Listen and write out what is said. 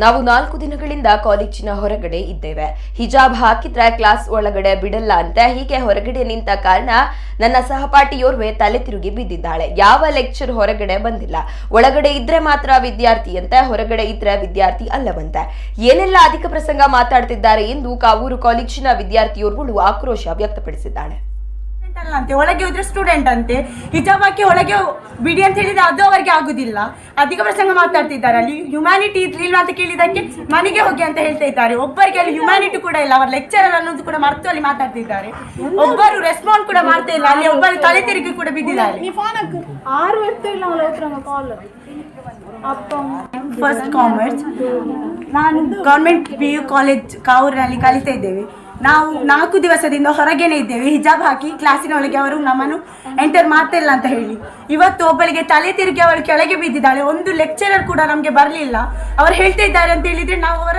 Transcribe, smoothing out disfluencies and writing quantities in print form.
ನಾವು 4 ದಿನಗಳಿಂದ ಕಾಲೇಜಿನ ಹೊರಗಡೆ ಇದ್ದೇವೆ. ಹಿಜಾಬ್ ಹಾಕಿದ್ರೆ ಕ್ಲಾಸ್ ಒಳಗಡೆ ಬಿಡಲ್ಲ ಅಂತ ಹೀಗೆ ಹೊರಗಡೆ ನಿಂತ ಕಾರಣ ನನ್ನ ಸಹಪಾಠಿಯೋರ್ವೆ ತಲೆ ತಿರುಗಿ ಬಿದ್ದಿದ್ದಾಳೆ. ಯಾವ ಲೆಕ್ಚರ್ ಹೊರಗಡೆ ಬಂದಿಲ್ಲ. ಒಳಗಡೆ ಇದ್ರೆ ಮಾತ್ರ ವಿದ್ಯಾರ್ಥಿ ಅಂತ, ಹೊರಗಡೆ ಇದ್ರೆ ವಿದ್ಯಾರ್ಥಿ ಅಲ್ಲವಂತೆ. ಏನೆಲ್ಲ ಅಧಿಕ ಪ್ರಸಂಗ ಮಾತಾಡ್ತಿದ್ದಾರೆ ಎಂದು ಕಾವೂರು ಕಾಲೇಜಿನ ವಿದ್ಯಾರ್ಥಿಯೋರ್ಗಳು ಆಕ್ರೋಶ ವ್ಯಕ್ತಪಡಿಸಿದ್ದಾಳೆ. ಅಂತೆ ಒಳಗೆ ಹೋದ್ರೆ ಸ್ಟೂಡೆಂಟ್ ಅಂತೆ, ಹಿಜಾಬ್ ಹಾಕಿ ಒಳಗೆ ಬಿಡಿ ಅಂತ ಹೇಳಿದ್ರೆ ಅದು ಅವರಿಗೆ ಆಗುದಿಲ್ಲ. ಅಧಿಕ ಪ್ರಸಂಗ ಮಾತಾಡ್ತಿದ್ದಾರೆ. ಅಲ್ಲಿ ಹ್ಯುಮ್ಯಾನಿಟಿ ಇರ್ಲಿಲ್ಲ ಅಂತ ಕೇಳಿದಕ್ಕೆ ಮನೆಗೆ ಹೋಗಿ ಅಂತ ಹೇಳ್ತಾ ಇದ್ದಾರೆ. ಒಬ್ಬರಿಗೆ ಅಲ್ಲಿ ಹ್ಯುಮ್ಯಾನಿಟಿ ಕೂಡ ಇಲ್ಲ. ಅವರ ಲೆಕ್ಚರರ್ ಅನ್ನೋದು ಕೂಡ ಮರೆತು ಅಲ್ಲಿ ಮಾತಾಡ್ತಿದ್ದಾರೆ. ಒಬ್ಬರು ರೆಸ್ಪಾಂಡ್ ಕೂಡ ಮಾಡ್ತಾ ಇಲ್ಲ. ಅಲ್ಲಿ ಒಬ್ಬರು ತಲೆ ತಿರುಗಿ ಕೂಡ ಬಿದ್ದಿದ್ದಾರೆ. ಫಸ್ಟ್ ಕಾಮರ್ಸ್, ನಾನು ಗೌರ್ಮೆಂಟ್ PU ಕಾಲೇಜ್ ಕಾವೂರಿನಲ್ಲಿ ಕಲಿತಾ ಇದ್ದೇವೆ. ನಾವು 4 ದಿವಸದಿಂದ ಹೊರಗೇನೆ ಇದ್ದೇವೆ. ಹಿಜಾಬ್ ಹಾಕಿ ಕ್ಲಾಸಿನ ಒಳಗೆ ಅವರು ನಮ್ಮನ್ನು ಎಂಟರ್ ಮಾಡ್ತಾ ಇಲ್ಲ ಅಂತ ಹೇಳಿ. ಇವತ್ತು ಒಬ್ಬಳಿಗೆ ತಲೆ ತಿರುಗಿ ಅವಳು ಕೆಳಗೆ ಬಿದ್ದಿದ್ದಾಳೆ. ಒಂದು ಲೆಕ್ಚರರ್ ಕೂಡ ನಮಗೆ ಬರಲಿಲ್ಲ. ಅವರು ಹೇಳ್ತಾ ಇದ್ದಾರೆ ಅಂತ ಹೇಳಿದ್ರೆ ನಾವು ಅವರ